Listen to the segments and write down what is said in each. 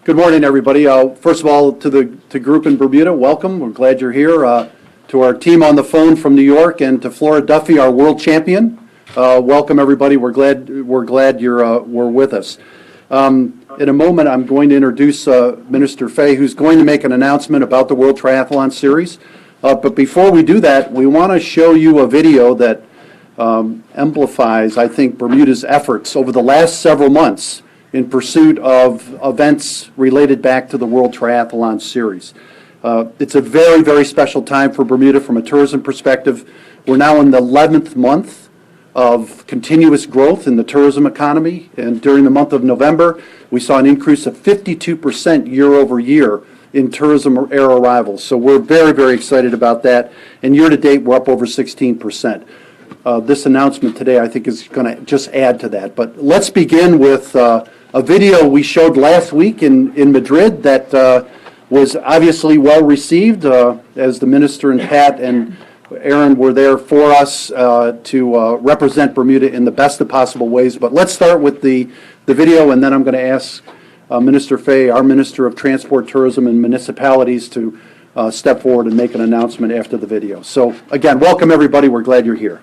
Good morning, everybody. First of all, to the group in Bermuda, welcome. We're glad you're here. To our team on the phone from New York, and to Flora Duffy, our world champion, welcome, everybody. We're glad we're with us. In a moment, I'm going to introduce Minister Fay, who's going to make an announcement about the World Triathlon Series. But before we do that, we want to show you a video that amplifies, I think, Bermuda's efforts over the last several months in pursuit of events related back to the World Triathlon Series. It's a very, very special time for Bermuda from a tourism perspective. We're now in the 11th month of continuous growth in the tourism economy, and during the month of November, we saw an increase of 52% year over year in tourism air arrivals. So we're very, very excited about that, and year to date, we're up over 16%. This announcement today, I think, is going to just add to that. But let's begin with a video we showed last week in Madrid that was obviously well received, as the minister and Pat and Aaron were there for us to represent Bermuda in the best of possible ways. But let's start with the video, and then I'm going to ask Minister Fay, our Minister of Transport, Tourism, and Municipalities, to step forward and make an announcement after the video. So again, welcome everybody. We're glad you're here.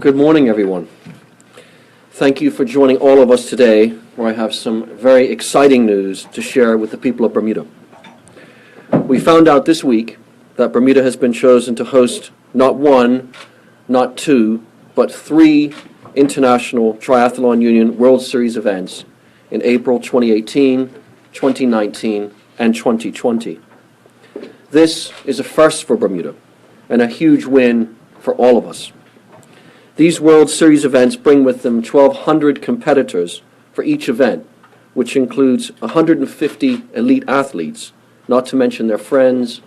Good morning, everyone. Thank you for joining all of us today, where I have some very exciting news to share with the people of Bermuda. We found out this week that Bermuda has been chosen to host not one, not two, but 3 International Triathlon Union World Series events in April 2018, 2019, and 2020. This is a first for Bermuda and a huge win for all of us. These World Series events bring with them 1,200 competitors for each event, which includes 150 elite athletes, not to mention their friends,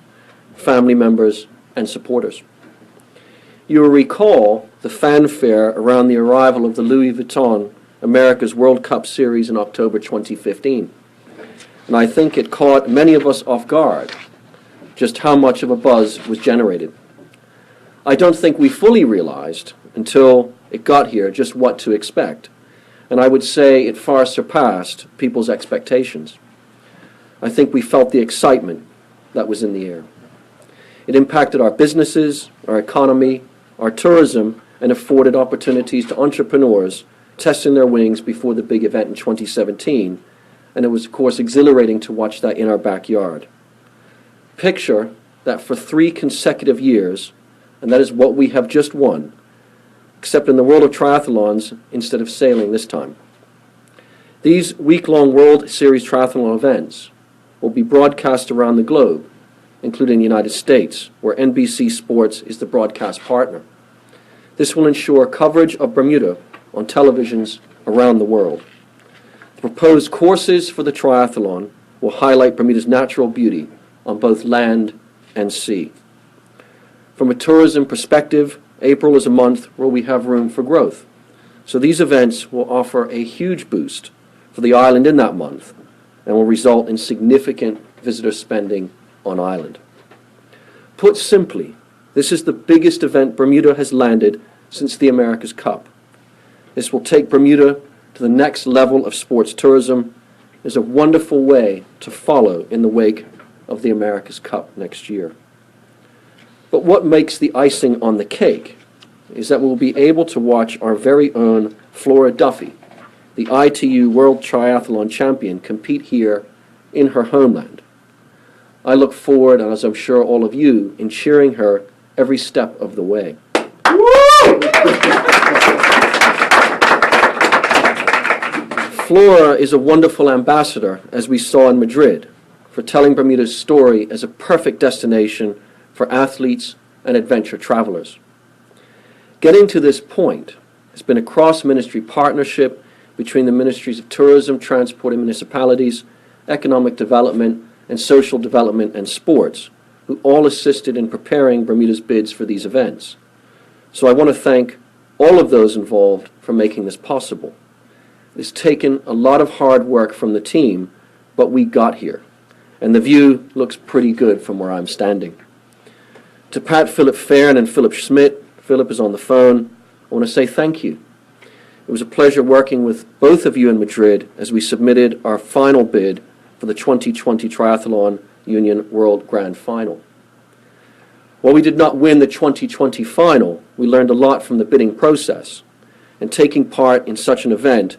family members, and supporters. You will recall the fanfare around the arrival of the Louis Vuitton America's World Cup Series in October 2015. And I think it caught many of us off guard just how much of a buzz was generated. I don't think we fully realized until it got here just what to expect, and I would say it far surpassed people's expectations. I think we felt the excitement that was in the air. It impacted our businesses, our economy, our tourism, and afforded opportunities to entrepreneurs testing their wings before the big event in 2017, and it was, of course, exhilarating to watch that in our backyard. Picture that for 3 consecutive years, and that is what we have just won, except in the world of triathlons instead of sailing this time. These week-long World Series triathlon events will be broadcast around the globe, including the United States, where NBC Sports is the broadcast partner. This will ensure coverage of Bermuda on televisions around the world. The proposed courses for the triathlon will highlight Bermuda's natural beauty on both land and sea. From a tourism perspective, April is a month where we have room for growth. So these events will offer a huge boost for the island in that month and will result in significant visitor spending on island. Put simply, this is the biggest event Bermuda has landed since the America's Cup. This will take Bermuda to the next level of sports tourism. It's a wonderful way to follow in the wake of the America's Cup next year. But what makes the icing on the cake is that we'll be able to watch our very own Flora Duffy, the ITU World Triathlon Champion, compete here in her homeland. I look forward, and as I'm sure all of you, in cheering her every step of the way. Flora is a wonderful ambassador, as we saw in Madrid, for telling Bermuda's story as a perfect destination for athletes and adventure travelers. Getting to this point has been a cross-ministry partnership between the Ministries of Tourism, Transport and Municipalities, Economic Development, and Social Development and Sports, who all assisted in preparing Bermuda's bids for these events. So I want to thank all of those involved for making this possible. It's taken a lot of hard work from the team, but we got here, and the view looks pretty good from where I'm standing. To Pat Philip Farron and Philip Schmidt, Philip is on the phone, I want to say thank you. It was a pleasure working with both of you in Madrid as we submitted our final bid for the 2020 Triathlon Union World Grand Final. While we did not win the 2020 final, we learned a lot from the bidding process, and taking part in such an event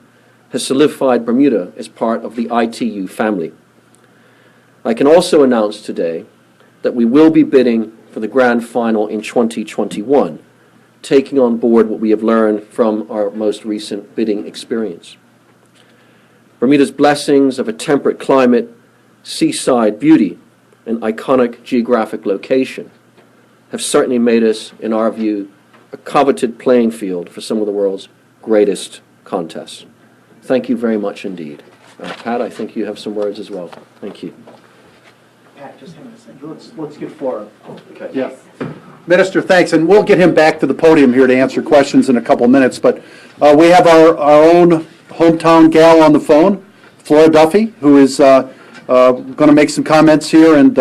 has solidified Bermuda as part of the ITU family. I can also announce today that we will be bidding for the Grand Final in 2021, taking on board what we have learned from our most recent bidding experience. Bermuda's blessings of a temperate climate, seaside beauty, and iconic geographic location have certainly made us, in our view, a coveted playing field for some of the world's greatest contests. Thank you very much indeed. Pat, I think you have some words as well. Thank you. Pat, just hang on a second. Let's get Flora. Okay. Yeah. Minister, thanks, and we'll get him back to the podium here to answer questions in a couple minutes, but we have our own hometown gal on the phone, Flora Duffy, who is going to make some comments here. And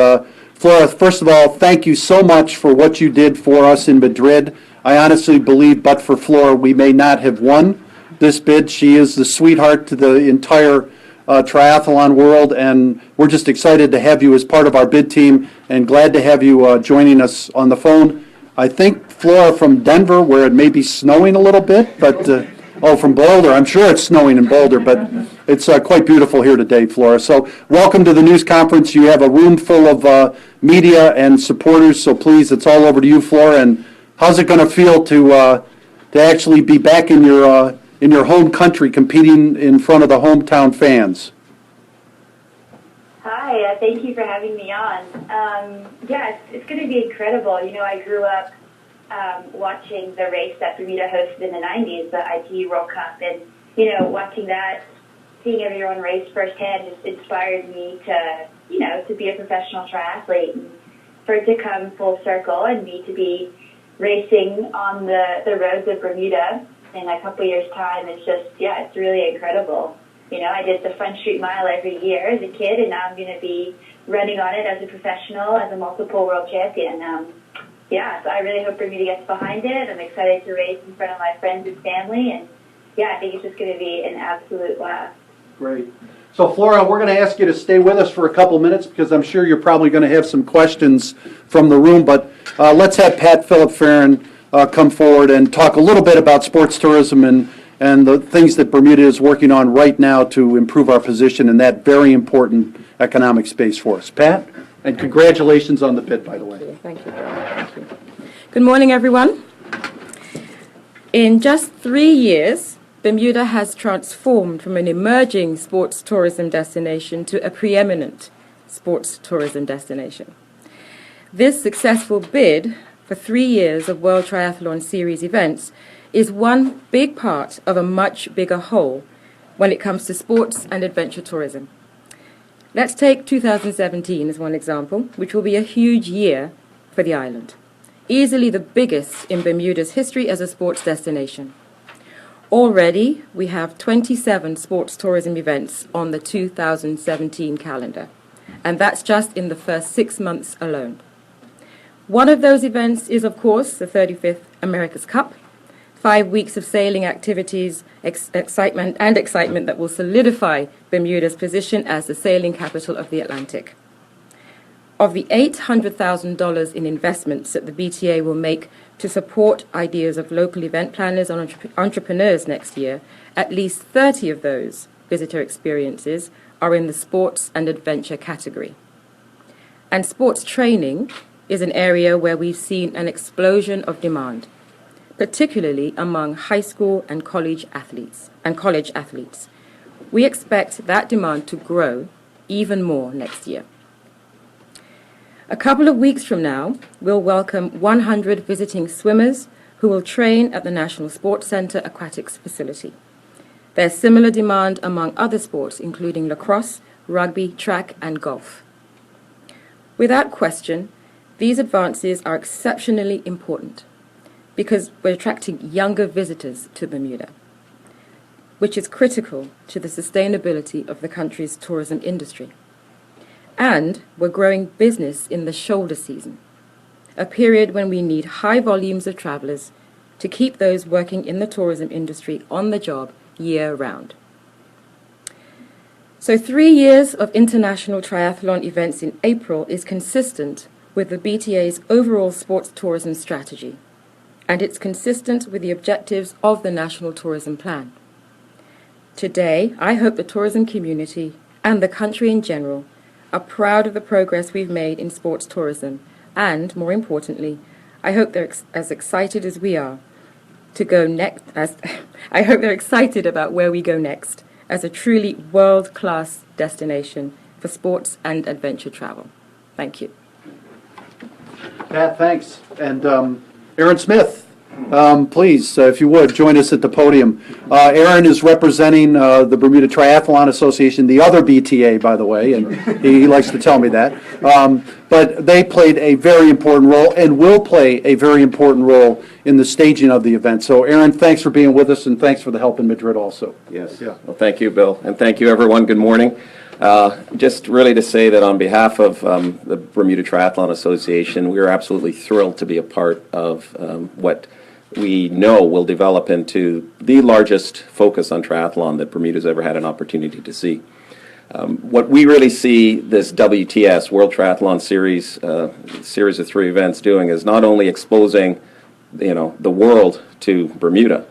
Flora, first of all, thank you so much for what you did for us in Madrid. I honestly believe, but for Flora, we may not have won this bid. She is the sweetheart to the entire triathlon world, and we're just excited to have you as part of our bid team and glad to have you joining us on the phone. I think Flora from Denver, where it may be snowing a little bit, but from Boulder. I'm sure it's snowing in Boulder, but it's quite beautiful here today, Flora. So welcome to the news conference. You have a room full of media and supporters, so please, it's all over to you, Flora. And how's it going to feel to actually be back in your home country competing in front of the hometown fans? Hi, thank you for having me on. It's going to be incredible. You know, I grew up watching the race that Bermuda hosted in the 90s, the ITU World Cup, and, you know, watching that, seeing everyone race firsthand just inspired me to, you know, to be a professional triathlete, and for it to come full circle and me to be racing on the roads of Bermuda in a couple years' time. It's just, it's really incredible. You know, I did the Front Street Mile every year as a kid, and now I'm going to be running on it as a professional, as a multiple world champion. So I really hope Bermuda gets behind it. I'm excited to race in front of my friends and family, and I think it's just going to be an absolute blast. Great. So, Flora, we're going to ask you to stay with us for a couple minutes because I'm sure you're probably going to have some questions from the room, but let's have Pat Philip Farron come forward and talk a little bit about sports tourism and the things that Bermuda is working on right now to improve our position in that very important economic space for us. Pat, and congratulations on the bid, by the way. Thank you. Thank you. Good morning, everyone. In just 3 years, Bermuda has transformed from an emerging sports tourism destination to a preeminent sports tourism destination. This successful bid for 3 years of World Triathlon Series events is one big part of a much bigger whole when it comes to sports and adventure tourism. Let's take 2017 as one example, which will be a huge year for the island. Easily the biggest in Bermuda's history as a sports destination. Already, we have 27 sports tourism events on the 2017 calendar, and that's just in the first 6 months alone. One of those events is, of course, the 35th America's Cup, 5 weeks of sailing activities, excitement that will solidify Bermuda's position as the sailing capital of the Atlantic. Of the $800,000 in investments that the BTA will make to support ideas of local event planners and entrepreneurs next year, at least 30 of those visitor experiences are in the sports and adventure category. And sports training is an area where we've seen an explosion of demand, particularly among high school and college athletes. We expect that demand to grow even more next year. A couple of weeks from now, we'll welcome 100 visiting swimmers who will train at the National Sports Centre Aquatics facility. There's similar demand among other sports, including lacrosse, rugby, track, and golf. Without question, these advances are exceptionally important because we're attracting younger visitors to Bermuda, which is critical to the sustainability of the country's tourism industry. And we're growing business in the shoulder season, a period when we need high volumes of travelers to keep those working in the tourism industry on the job year-round. So 3 years of international triathlon events in April is consistent with the BTA's overall sports tourism strategy, and it's consistent with the objectives of the National Tourism Plan. Today, I hope the tourism community and the country in general are proud of the progress we've made in sports tourism, and, more importantly, I hope they're as excited as we are to go next. I hope they're excited about where we go next as a truly world-class destination for sports and adventure travel. Thank you. Pat, thanks. And Aaron Smith, please, if you would, join us at the podium. Aaron is representing the Bermuda Triathlon Association, the other BTA, by the way, and he likes to tell me that. But they played a very important role and will play a very important role in the staging of the event. So, Aaron, thanks for being with us, and thanks for the help in Madrid also. Yes. Yeah. Well, thank you, Bill, and thank you, everyone. Good morning. Just really to say that on behalf of the Bermuda Triathlon Association, we are absolutely thrilled to be a part of what we know will develop into the largest focus on triathlon that Bermuda's ever had an opportunity to see. What we really see this WTS, World Triathlon Series, series of 3 events doing is not only exposing, the world to Bermuda,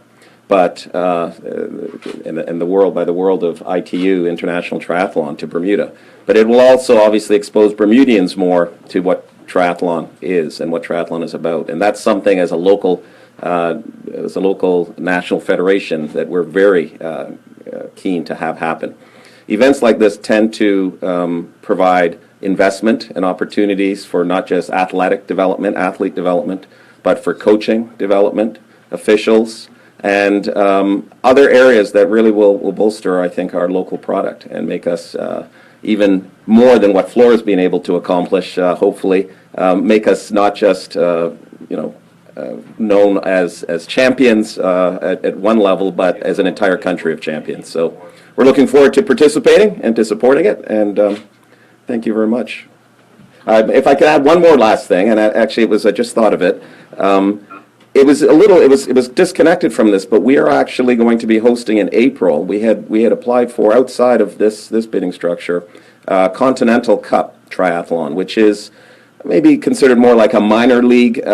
but and the world by the world of ITU, International Triathlon, to Bermuda. But it will also obviously expose Bermudians more to what triathlon is and what triathlon is about. And that's something as a local national federation that we're very keen to have happen. Events like this tend to provide investment and opportunities for not just athlete development, but for coaching development, officials, and other areas that really will bolster, I think, our local product and make us even more than what Flora's been able to accomplish, hopefully, make us not just, known as champions at one level, but as an entire country of champions. So we're looking forward to participating and to supporting it, and thank you very much. If I could add one more last thing, and actually I just thought of it. It was disconnected from this, but we are actually going to be hosting in April. We had applied for, outside of this bidding structure, Continental Cup Triathlon, which is maybe considered more like a minor league, league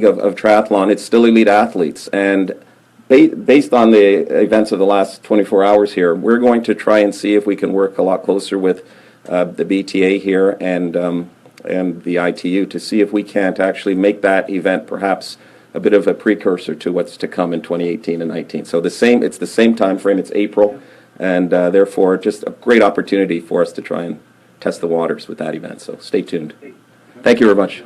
of triathlon. It's still elite athletes, and based on the events of the last 24 hours here, we're going to try and see if we can work a lot closer with the BTA here and the ITU to see if we can't actually make that event perhaps a bit of a precursor to what's to come in 2018 and 19. So it's the same time frame, it's April, and therefore just a great opportunity for us to try and test the waters with that event. So stay tuned. Thank you very much.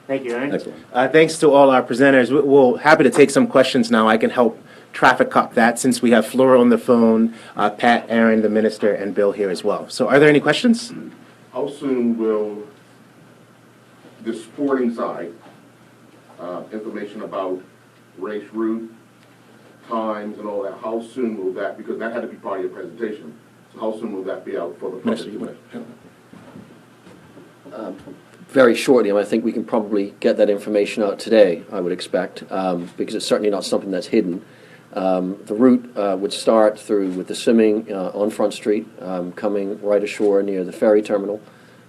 Thank you, Aaron. Excellent. Thanks to all our presenters. We're happy to take some questions now. I can help traffic cop that since we have Flora on the phone, Pat, Aaron, the minister, and Bill here as well. So are there any questions? How soon will the sporting side, information about race route, times and all that, how soon will that, because that had to be part of your presentation, so how soon will that be out for the Minister, you public? wanna- Very shortly, and I think we can probably get that information out today, I would expect, because it's certainly not something that's hidden. The route would start through with the swimming on Front Street, coming right ashore near the ferry terminal,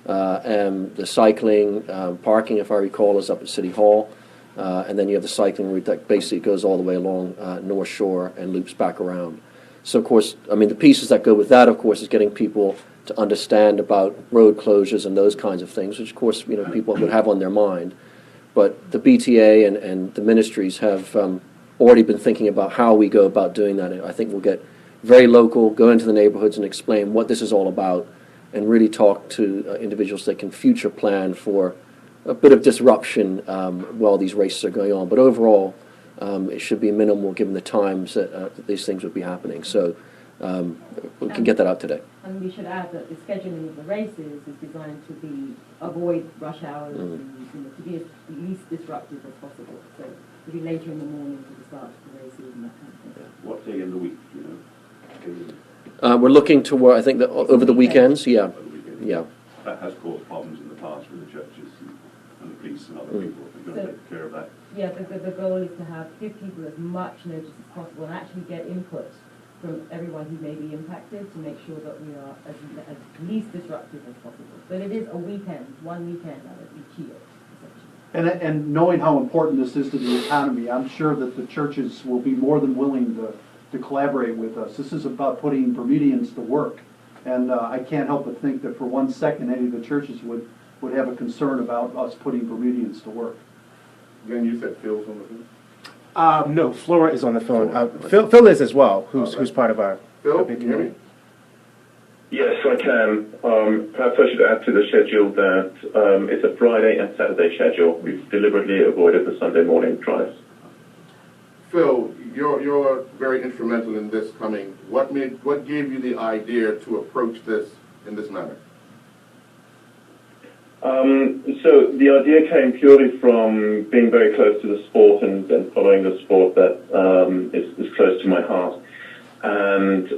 and the cycling, parking, if I recall, is up at City Hall, and then you have the cycling route that basically goes all the way along North Shore and loops back around. So, of course, I mean, the pieces that go with that, of course, is getting people to understand about road closures and those kinds of things, which, of course, you know, people would have on their mind. But the BTA and the ministries have already been thinking about how we go about doing that. And I think we'll get very local, go into the neighborhoods and explain what this is all about, and really talk to individuals that can future plan for a bit of disruption while these races are going on. But overall, it should be minimal given the times that these things would be happening. So we can get that out today. And we should add that the scheduling of the races is designed to avoid rush hours and to be as least disruptive as possible. So to be later in the morning to the start of the races and that kind of thing. What day in the week, you know? We're looking to work, I think, that over the weekends, yeah. Over the weekend? Yeah. That has caused problems in the past with the churches and the police and other people. We've got to take care of that. Yeah, the goal is to give people as much notice as possible and actually get input from everyone who may be impacted to make sure that we are as least disruptive as possible. But it is a weekend, one weekend out of each year, essentially. And knowing how important this is to the economy, I'm sure that the churches will be more than willing to collaborate with us. This is about putting Bermudians to work. And I can't help but think that for 1 second, any of the churches would have a concern about us putting Bermudians to work. Then you said Phil's on the phone? No, Flora is on the phone. Phil is as well, who's part of our Phil, big can you hear me? community. Yes, I can. Perhaps I should add to the schedule that it's a Friday and Saturday schedule. We've deliberately avoided the Sunday morning drives. Phil, you're very instrumental in this coming. What gave you the idea to approach this in this manner? So the idea came purely from being very close to the sport and following the sport that is close to my heart. And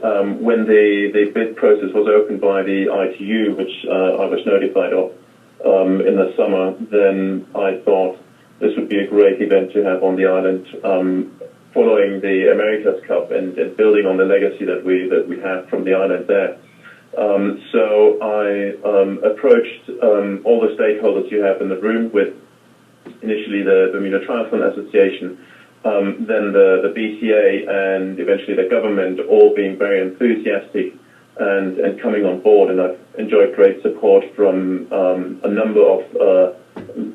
when the bid process was opened by the ITU, which I was notified of in the summer, then I thought this would be a great event to have on the island, following the America's Cup and building on the legacy that we have from the island there. So I approached all the stakeholders you have in the room, with initially the Bermuda Triathlon Association, then the BCA, and eventually the government, all being very enthusiastic and coming on board. And I've enjoyed great support from a number of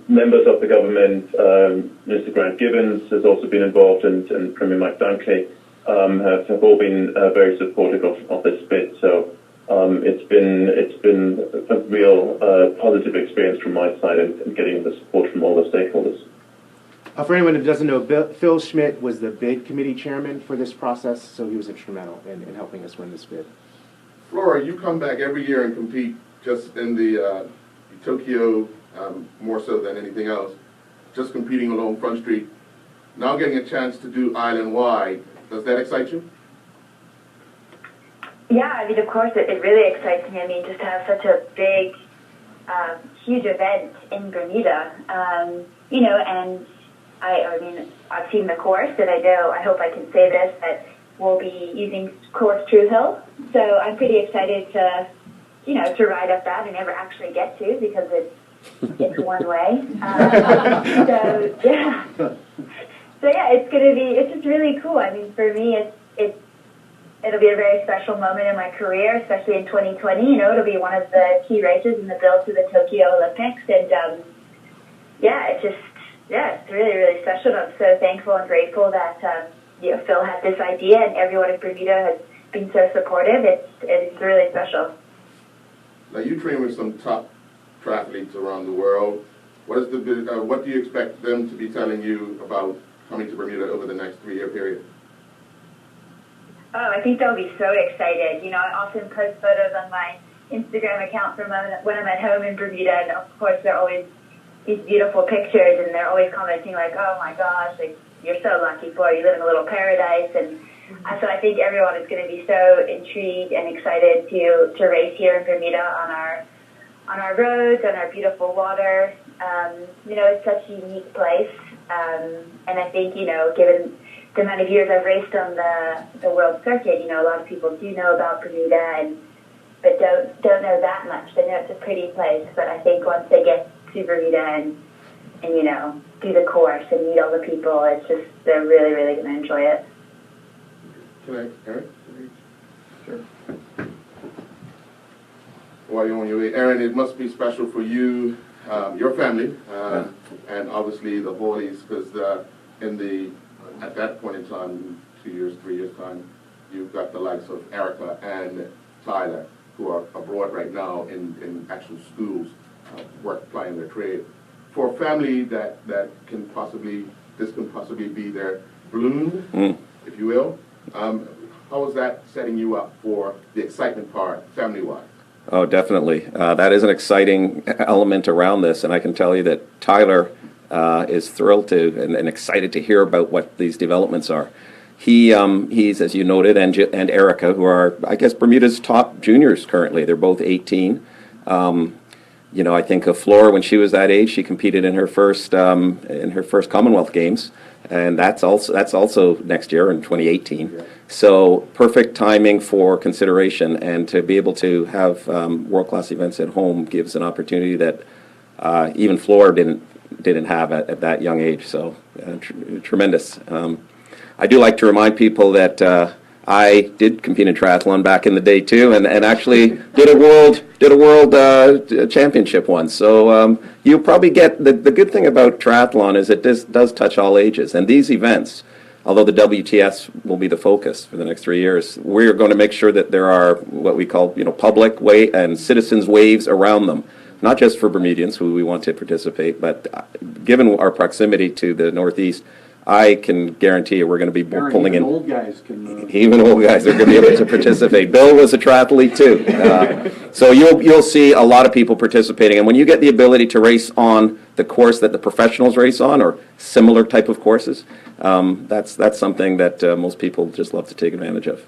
members of the government. Mr. Grant Gibbons has also been involved, and Premier Mike Dunkley have all been very supportive of this bid. So it's been a real positive experience from my side and getting the support from all the stakeholders. For anyone who doesn't know, Phil Schmidt was the bid committee chairman for this process, so he was instrumental in helping us win this bid. Flora, you come back every year and compete just in the Tokyo, more so than anything else, just competing along Front Street. Now getting a chance to do island-wide, does that excite you? Yeah, I mean, of course, it really excites me. I mean, just to have such a big, huge event in Bermuda, you know, and I mean, I've seen the course, and I hope I can say this, that we'll be using course True Hill. So I'm pretty excited to, you know, to ride up that and never actually get to, because it's one way. So yeah. So yeah, it's just really cool. I mean, for me, it'll be a very special moment in my career, especially in 2020. You know, it'll be one of the key races in the build to the Tokyo Olympics, and it's really, really special. And I'm so thankful and grateful that you know, Phil had this idea, and everyone in Bermuda has been so supportive. It's really special. Now you train with some top triathletes around the world. what do you expect them to be telling you about coming to Bermuda over the next 3-year period? Oh, I think they'll be so excited. You know, I often post photos on my Instagram account from when I'm at home in Bermuda, and of course they're always these beautiful pictures, and they're always commenting like, "Oh my gosh, like you're so lucky, Flora. You live in a little paradise." And so I think everyone is going to be so intrigued and excited to race here in Bermuda on our roads, on our beautiful water. You know, it's such a unique place, and I think, you know, given the amount of years I've raced on the world circuit, you know, a lot of people do know about Bermuda, but don't know that much. They know it's a pretty place, but I think once they get to Bermuda and you know, do the course and meet all the people, it's just, they're really, really going to enjoy it. Can I, Aaron? Sure. While you're on your way, Aaron, it must be special for you, your family, and obviously the Hawleys, because at that point in time, 2 years, 3 years time, you've got the likes of Erica and Tyler, who are abroad right now in actual schools, plying their trade. For a family that can possibly be their balloon, if you will, how is that setting you up for the excitement part, family-wise? Oh, definitely. That is an exciting element around this, and I can tell you that Tyler is thrilled to and excited to hear about what these developments are. He's, as you noted, and Erica, who are, I guess, Bermuda's top juniors currently. They're both 18. You know, I think of Flora, when she was that age, she competed in her first Commonwealth Games, and that's also next year in 2018. Yeah. So perfect timing for consideration, and to be able to have world-class events at home gives an opportunity that even Flora didn't have at that young age. So tremendous. I do like to remind people that I did compete in triathlon back in the day too, and actually did a world championship once. So you'll probably get the good thing about triathlon is it does touch all ages, and these events, although the WTS will be the focus for the next 3 years, we're going to make sure that there are what we call, you know, public way and citizens waves around them, not just for Bermudians who we want to participate, but given our proximity to the Northeast, I can guarantee you we're going to be pulling in. Even old guys can. Even old guys are going to be able to participate. Bill was a triathlete too, so you'll see a lot of people participating. And when you get the ability to race on the course that the professionals race on, or similar type of courses, that's something that most people just love to take advantage of.